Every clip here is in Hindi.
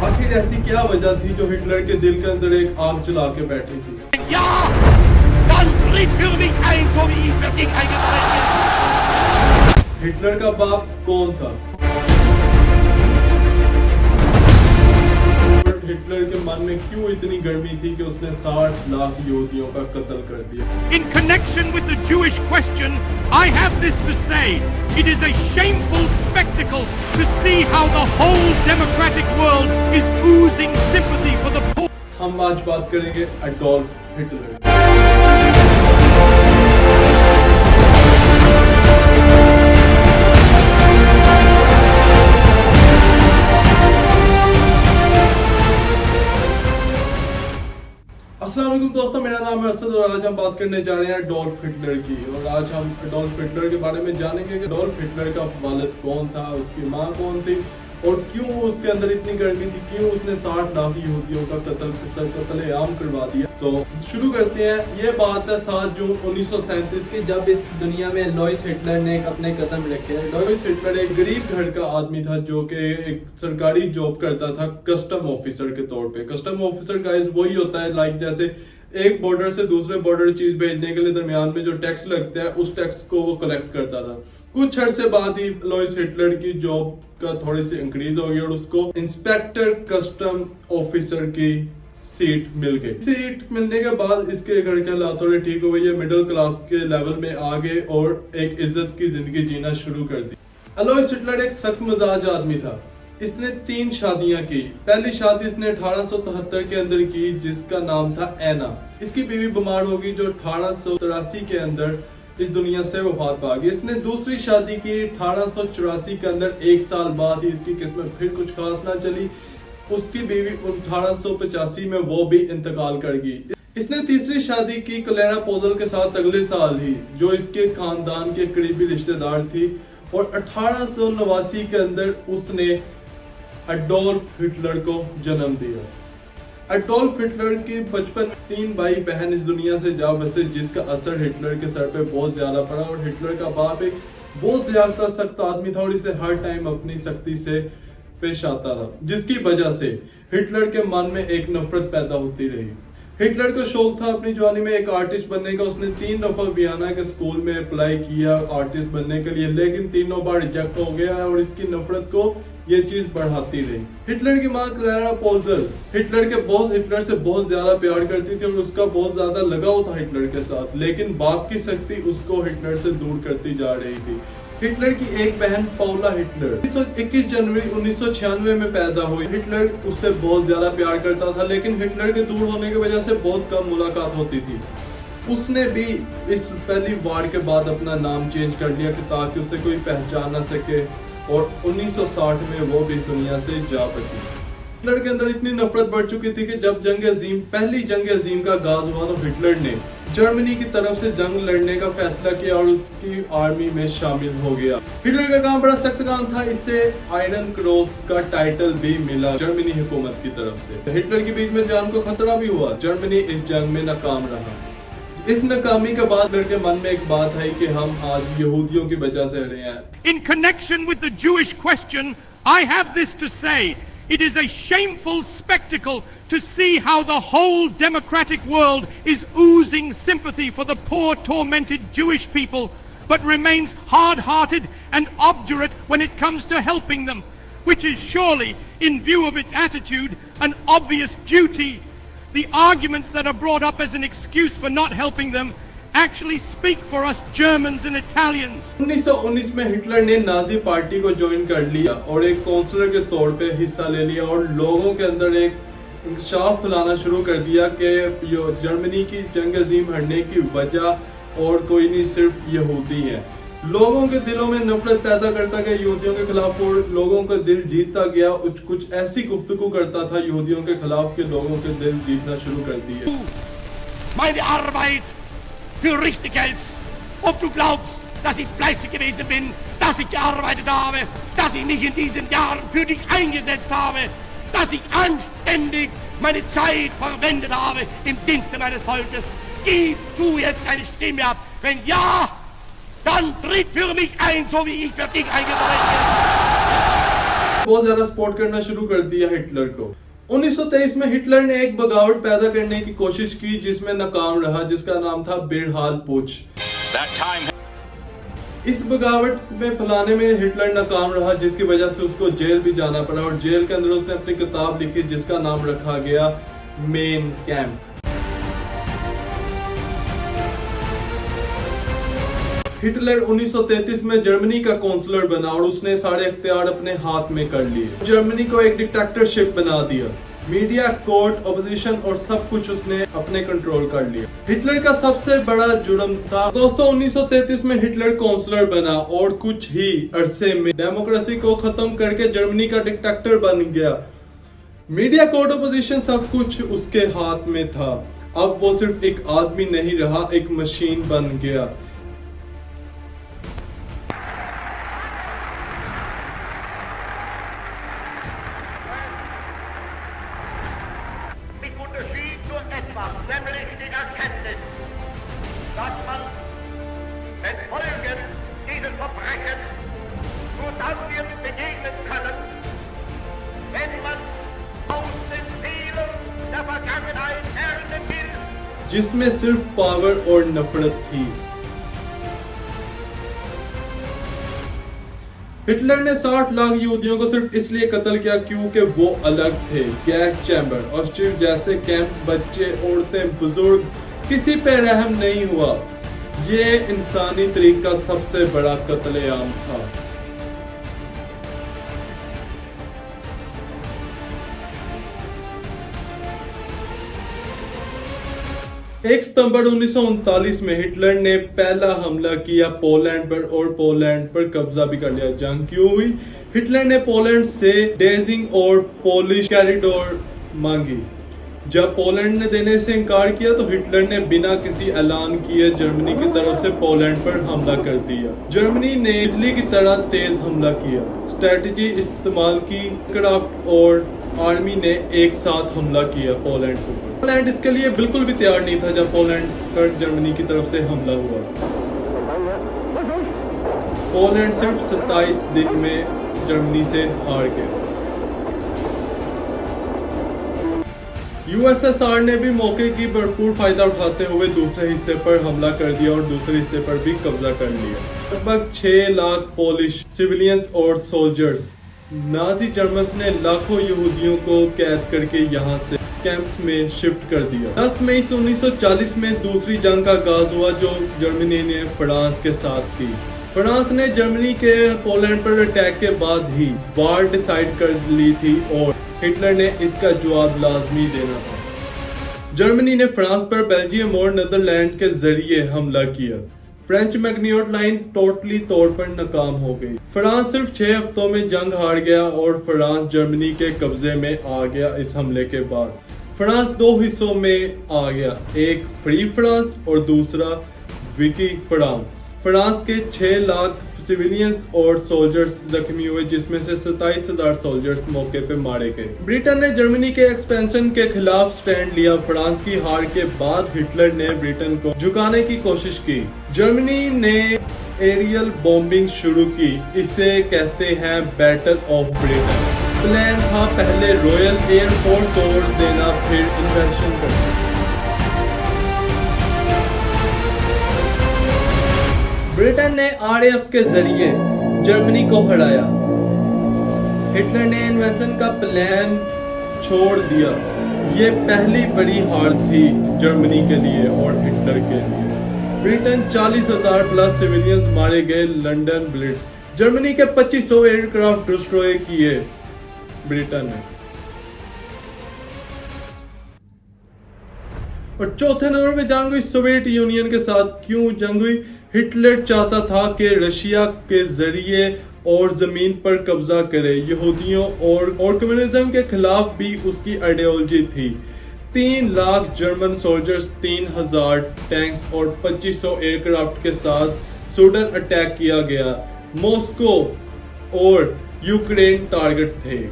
आखिर ऐसी क्या वजह थी जो हिटलर के दिल के अंदर एक आग जला के बैठी थी? Ja, dann tritt für mich ein, so wie ich für dich eingetreten bin. Hitler का बाप कौन था? हिटलर के मन में क्यों इतनी गर्मी थी कि उसने 60 लाख यहूदियों का कत्ल कर दिया? In connection with the Jewish question, I have this to say. It is a shameful spectacle to see how the whole democratic world is oozing sympathy for the poor. हम आज बात करेंगे एडोल्फ हिटलर। अस्सलाम वालेकुम दोस्तों, मेरा नाम है असद और आज हम बात करने जा रहे हैं एडोल्फ हिटलर की। और आज हम एडोल्फ हिटलर के बारे में जानेंगे कि एडोल्फ हिटलर का वालिद कौन था, उसकी माँ कौन थी और क्यों उसके अंदर इतनी गर्मी थी, क्यों उसने 60 लाख यहूदियों का कत्ल-ए-आम करवा दिया। तो शुरू करते हैं। ये बात है 7 जून 1937 की, जब इस दुनिया में लॉइस हिटलर ने अपने कदम रखे। लॉइस हिटलर एक गरीब घर का आदमी था जो कि एक सरकारी जॉब करता था कस्टम ऑफिसर के तौर पे। कस्टम ऑफिसर गाइस वही होता है लाइक जैसे एक बॉर्डर से दूसरे बॉर्डर चीज भेजने के लिए दरमियान में जो टैक्स लगता है उस टैक्स को वो कलेक्ट करता था। कुछ अर्से बाद ही लॉइस हिटलर की जॉब का थोड़ी सी इंक्रीज हो गया और उसको इंस्पेक्टर कस्टम ऑफिसर की सीट मिल गई। सीट मिलने के बाद इसके घर के हालात थोड़े ठीक हो गए, मिडिल क्लास के लेवल में आ गए और एक इज्जत की जिंदगी जीना शुरू कर दी। लॉइस हिटलर एक सख्त मिजाज आदमी था। इसने 3 शादियां की। पहली शादी इसने 1873 के अंदर की जिसका नाम था एना। इसकी बीवी बीमार होगी जो 1883 के अंदर इस दुनिया से वफात पा गई। इसने दूसरी शादी की 1884 के अंदर, 1 साल बाद ही इसकी किस्मत फिर कुछ खास ना चली। उसकी बीवी 1885 में वो भी इंतकाल कर गई। इसने तीसरी शादी की क्लेरा पोजल के साथ अगले साल ही, जो इसके खानदान के करीबी रिश्तेदार थी, और 1889 के अंदर उसने एडोल्फ हिटलर को जन्म दिया। एडोल्फ हिटलर की बचपन 3 भाई बहन इस दुनिया से जा बसे, जिसका असर हिटलर के सर पे बहुत ज्यादा पड़ा। और हिटलर का बाप एक बहुत ज्यादा सख्त आदमी था और इसे हर टाइम अपनी सख्ती से पेश आता था, जिसकी वजह से हिटलर के मन में एक नफरत पैदा होती रही। हिटलर को शौक था अपनी जवानी में एक आर्टिस्ट बनने का। उसने 3 दफा वियना के स्कूल में अप्लाई किया आर्टिस्ट बनने के लिए, लेकिन तीनों बार रिजेक्ट हो गया और इसकी नफरत को ये चीज बढ़ाती रही। हिटलर की मां क्लेरा पोजल हिटलर के बॉस हिटलर से बहुत ज्यादा प्यार करती थी और उसका बहुत ज्यादा लगाव था हिटलर के साथ, लेकिन बाप की सख्ती उसको हिटलर से दूर करती जा रही थी। हिटलर की एक बहन पाउला हिटलर 21 जनवरी 1996 में पैदा हुई। हिटलर उससे बहुत ज्यादा प्यार करता था, लेकिन हिटलर के दूर होने की वजह से बहुत कम मुलाकात होती थी। उसने भी इस पहली वार के बाद अपना नाम चेंज कर लिया ताकि उसे कोई पहचान ना सके, और 1960 में वो भी दुनिया से जा बची। हिटलर के अंदर इतनी नफरत बढ़ चुकी थी कि जब पहली जंग अजीम का आगाज हुआ तो हिटलर ने जर्मनी की तरफ से जंग लड़ने का फैसला किया और उसकी आर्मी में शामिल हो गया। हिटलर का काम बड़ा सख्त काम था। इससे आयरन क्रॉस का टाइटल भी मिला जर्मनी हुकूमत की तरफ से। हिटलर के बीच में जान को खतरा भी हुआ। जर्मनी इस जंग में नाकाम रहा। इस नाकामी के बाद हिटलर के मन में एक बात आई कि हम आज यहूदियों की वजह से रहे हैं। In connection with the Jewish question, I have this to say. It is a shameful spectacle to see how the whole democratic world is oozing sympathy for the poor, tormented Jewish people, but remains hard-hearted and obdurate when it comes to helping them, which is surely, in view of its attitude, an obvious duty. The arguments that are brought up as an excuse for not helping them actually speak for us Germans and Italians. 1919 में हिटलर ने नाजी पार्टी को ज्वाइन कर लिया और एक काउंसलर के तौर पे हिस्सा ले लिया और लोगों के अंदर एक इंकशाफ फैलाना शुरू कर दिया कि जर्मनी की जंग अजीम हटने की वजह और कोई नहीं, सिर्फ यहूदी है। लोगों के दिलों में नफरत पैदा करता गया यहूदियों के खिलाफ और लोगों का दिल जीतता गया। कुछ ऐसी गुफ्तगू करता था यहूदियों के खिलाफ के लोगों के दिल जीतना शुरू कर दिए। Meine Arbeit für richtig hältst, ob du glaubst, dass ich fleißig gewesen bin, dass ich gearbeitet habe, dass ich mich in diesen Jahren für dich eingesetzt habe, dass ich anständig meine Zeit verwendet habe im Dienste meines Volkes. Gib du jetzt deine Stimme ab. Wenn ja, dann tritt für mich ein, so wie ich für dich eingetreten bin. बहुत ज्यादा सपोर्ट करना शुरू कर दिया हिटलर को। 1923 में हिटलर ने एक बगावट पैदा करने की कोशिश की जिसमें नाकाम रहा, जिसका नाम था बेरहाल पुच। इस बगावट में फैलाने में हिटलर नाकाम रहा, जिसकी वजह से उसको जेल भी जाना पड़ा और जेल के अंदर उसने अपनी किताब लिखी जिसका नाम रखा गया मेन कैंप। हिटलर 1933 में जर्मनी का काउंसलर बना और उसने सारे इख्तियार अपने हाथ में कर लिए। जर्मनी को एक डिक्टेटरशिप बना दिया। मीडिया, कोर्ट, ऑपोजिशन और सब कुछ उसने अपने कंट्रोल कर लिया। हिटलर का सबसे बड़ा जुर्म था दोस्तों 1933 में हिटलर काउंसलर बना और कुछ ही अरसे में डेमोक्रेसी को खत्म करके जर्मनी का डिक्टेटर बन गया। मीडिया, कोर्ट, ऑपोजिशन सब कुछ उसके हाथ में था। अब वो सिर्फ एक आदमी नहीं रहा, एक मशीन बन गया। जिसमें सिर्फ पावर और नफरत थी। हिटलर ने 60 लाख यहूदियों को सिर्फ इसलिए कत्ल किया क्योंकि वो अलग थे। गैस चैम्बर, ऑस्ट्रिच जैसे कैंप, बच्चे, औरतें, बुजुर्ग, किसी पे रहम नहीं हुआ। ये इंसानी तरीक का सबसे बड़ा कत्लेआम था। एक सितंबर 1939 में हिटलर ने पहला हमला किया पोलैंड पर और पोलैंड पर कब्जा भी कर लिया। जंग क्यों हुई? हिटलर ने पोलैंड से डेजिंग और पोलिश कॉरिडोर मांगी। जब पोलैंड ने देने से इनकार किया तो हिटलर ने बिना किसी ऐलान किए जर्मनी की तरफ से पोलैंड पर हमला कर दिया। जर्मनी ने बिजली की तरह तेज हमला किया, स्ट्रेटजी इस्तेमाल की, क्राफ्ट और आर्मी ने एक साथ हमला किया पोलैंड पर। पोलैंड इसके लिए बिल्कुल भी तैयार नहीं था जब पोलैंड पर जर्मनी की तरफ से हमला हुआ। पोलैंड सिर्फ 27 दिन में जर्मनी से हार गया। यूएसएसआर ने भी मौके की भरपूर फायदा उठाते हुए दूसरे हिस्से पर हमला कर दिया और दूसरे हिस्से पर भी कब्जा कर लिया। लगभग 6 लाख पोलिश सिविलियंस और सोल्जर्स। नाजी जर्मन्स ने लाखों यहूदियों को कैद करके यहाँ से कैंप्स में शिफ्ट कर दिया। 10 मई 1940 में दूसरी जंग का आगाज हुआ जो जर्मनी ने फ्रांस के साथ की। फ्रांस ने जर्मनी के पोलैंड पर अटैक के बाद ही वार डिसाइड कर ली थी और हिटलर ने इसका जवाब लाजमी देना था। जर्मनी ने फ्रांस पर बेल्जियम और नीदरलैंड के जरिए हमला किया। फ्रेंच मैग्नीट लाइन टोटली तौर पर नाकाम हो गई। फ्रांस सिर्फ 6 हफ्तों में जंग हार गया और फ्रांस जर्मनी के कब्जे में आ गया। इस हमले के बाद फ्रांस 2 हिस्सों में आ गया, एक फ्री फ्रांस और दूसरा विकी फ्रांस। फ्रांस के 6 लाख सिविलियंस और सोल्जर्स जख्मी हुए, जिसमें से 27,000 सोल्जर्स मौके पे मारे गए। ब्रिटेन ने जर्मनी के एक्सपेंशन के खिलाफ स्टैंड लिया। फ्रांस की हार के बाद हिटलर ने ब्रिटेन को झुकाने की कोशिश की। जर्मनी ने एरियल बॉम्बिंग शुरू की। इसे कहते हैं बैटल ऑफ ब्रिटेन। प्लान था पहले रॉयल एयरफोर्स तोड़ देना, फिर इन्वेशन करना। ब्रिटेन ने आरएएफ के जरिए जर्मनी को हराया। हिटलर ने इन्वेंशन का प्लान छोड़ दिया। ये पहली बड़ी हार थी जर्मनी के लिए और हिटलर के लिए। ब्रिटेन 40,000 प्लस सिविलियंस मारे गए। London blitz. जर्मनी के 2500 एयरक्राफ्ट डिस्ट्रॉय किए ब्रिटेन ने। और चौथे नंबर पे जंग हुई सोवियत यूनियन के साथ। क्यों जंग हुई? हिटलर चाहता था कि रशिया के जरिए और जमीन पर कब्जा करे। यहूदियों और कम्युनिज्म के खिलाफ भी उसकी आइडियोलॉजी थी। 3 लाख जर्मन सोल्जर्स, 3,000 टैंक्स और 2500 एयरक्राफ्ट के साथ स्वीडन अटैक किया गया। मॉस्को और यूक्रेन टारगेट थे।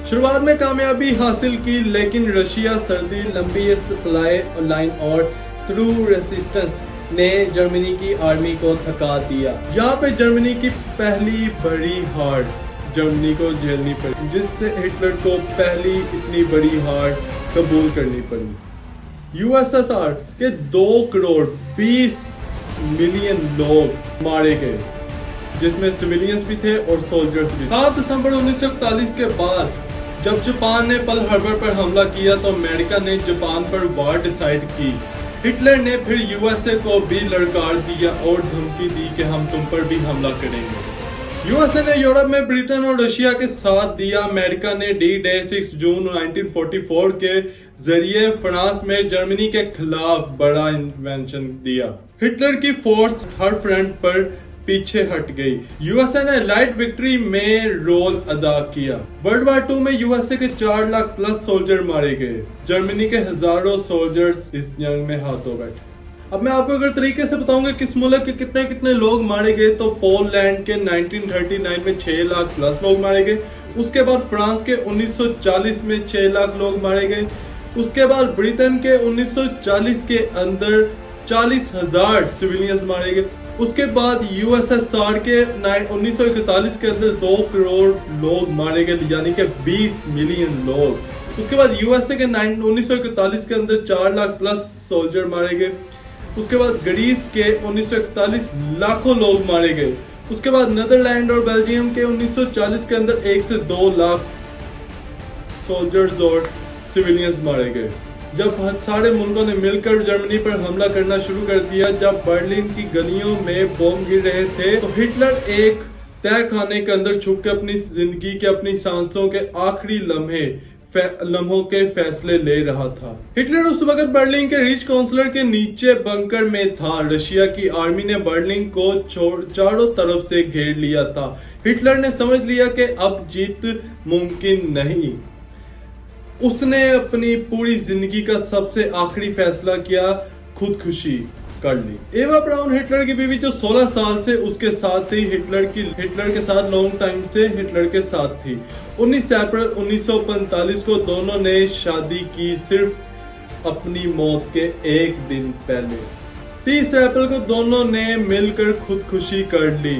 शुरुआत में कामयाबी हासिल की, लेकिन रशिया सर्दी, लंबी सप्लाई लाइन और थ्रू रेसिस्टेंस ने जर्मनी की आर्मी को थका दिया। यहाँ पे जर्मनी की पहली बड़ी हार जर्मनी को झेलनी पड़ी, जिससे हिटलर को पहली इतनी बड़ी हार कबूल करनी पड़ी। यूएसएसआर के 2 करोड़ 20 मिलियन लोग मारे गए, जिसमें सिविलियंस भी थे और सोल्जर्स भी। 7 दिसंबर 1941 के बाद जब जापान ने पर्ल हार्बर पर हमला किया तो अमेरिका ने जापान पर वार डिसाइड की। हिटलर ने फिर यूएसए को भी ललकार दिया और धमकी दी कि हम तुम पर भी हमला करेंगे। यूएसए ने यूरोप में ब्रिटेन और रशिया के साथ दिया। अमेरिका ने D-Day 6 जून 1944 के जरिए फ्रांस में जर्मनी के खिलाफ बड़ा इन्वेंशन दिया। हिटलर की फोर्स हर फ्रंट पर पीछे हट गई। यूएसए ने लाइट विक्ट्री में रोल अदा किया। वर्ल्ड वार 2 में यूएसए के 4 लाख प्लस सोल्जर मारे गए। जर्मनी के हजारों सोल्जर्स इस जंग में हाथों बैठे। अब मैं आपको अगर तरीके से बताऊंगा किस मुल्क के कितने कितने लोग मारे गए, तो पोलैंड के 1939 में 6 लाख प्लस लोग मारे गए। उसके बाद फ्रांस के 1940 में 6 लाख लोग मारे गए। उसके बाद ब्रिटेन के 1940 के अंदर 40,000 सिविलियंस मारे गए। उसके बाद यूएसएसआर के 1941 के अंदर 2 करोड़ लोग मारे गए, यानी कि 20 मिलियन लोग। उसके बाद यूएसए के 1941 के अंदर 4 लाख प्लस सोल्जर मारे गए। उसके बाद ग्रीस के 1941 लाखों लोग मारे गए। उसके बाद नीदरलैंड और बेल्जियम के 1940 के अंदर 1 से 2 लाख सोल्जर्स और सिविलियंस मारे गए। जब सारे मुल्कों ने मिलकर जर्मनी पर हमला करना शुरू कर दिया, जब बर्लिन की गलियों में बॉम्ब गिर रहे थे, तो हिटलर एक तय खाने के अंदर छुप के अपनी जिंदगी के, अपनी सांसों के आखिरी लम्हों के फैसले ले रहा था। हिटलर उस वक्त बर्लिन के रिच काउंसिलर के नीचे बंकर में था। रशिया की आर्मी ने बर्लिन को चारों तरफ से घेर लिया था। हिटलर ने समझ लिया कि अब जीत मुमकिन नहीं। उसने अपनी पूरी जिंदगी का सबसे आखिरी फैसला किया, खुदकुशी कर ली। एवा ब्राउन हिटलर की बीवी जो 16 साल से उसके साथ थी, हिटलर के साथ लॉन्ग टाइम से हिटलर के साथ थी। 19 अप्रैल 1945 को दोनों ने शादी की, सिर्फ अपनी मौत के एक दिन पहले। 30 अप्रैल को दोनों ने मिलकर खुदकुशी कर ली।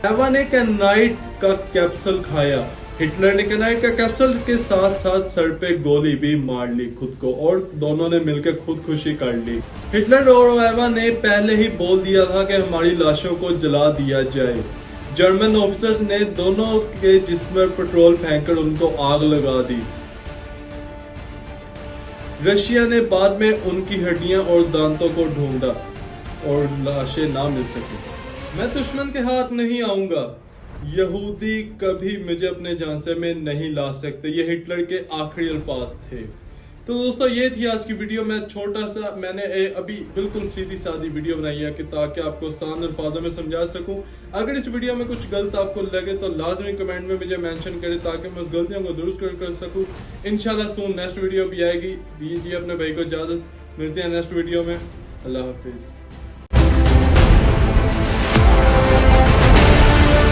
एवा ने कैनाइट का कैप्सूल खाया। हिटलर ने कैनाइट का कैप्सूल के साथ साथ सर पे गोली भी मार ली खुद को, और दोनों ने मिलकर खुदकुशी कर ली। हिटलर और एवा ने पहले ही बोल दिया था कि हमारी लाशों को जला दिया जाए। जर्मन ऑफिसर्स ने दोनों के जिस्म पर पेट्रोल फेंककर उनको आग लगा दी। रशिया ने बाद में उनकी हड्डियां और दांतों को ढूंढा और लाशें ना मिल सकी। मैं दुश्मन के हाथ नहीं आऊंगा, यहूदी कभी मुझे अपने झांसे में नहीं ला सकते, ये हिटलर के आखिरी अल्फाज थे। तो दोस्तों ये थी आज की वीडियो। मैंने अभी बिल्कुल सीधी सादी वीडियो बनाई है कि ताकि आपको आसान अल्फाजों में समझा सकूं। अगर इस वीडियो में कुछ गलत आपको लगे तो लाजमी कमेंट में मुझे मेंशन करें ताकि मैं उस गलतियों को दुरुस्त कर सकूं। इंशाल्लाह सून नेक्स्ट वीडियो भी आएगी। दीजिए अपने भाई को इजाजत, मिलते हैं नेक्स्ट वीडियो में। अल्लाह हाफिज।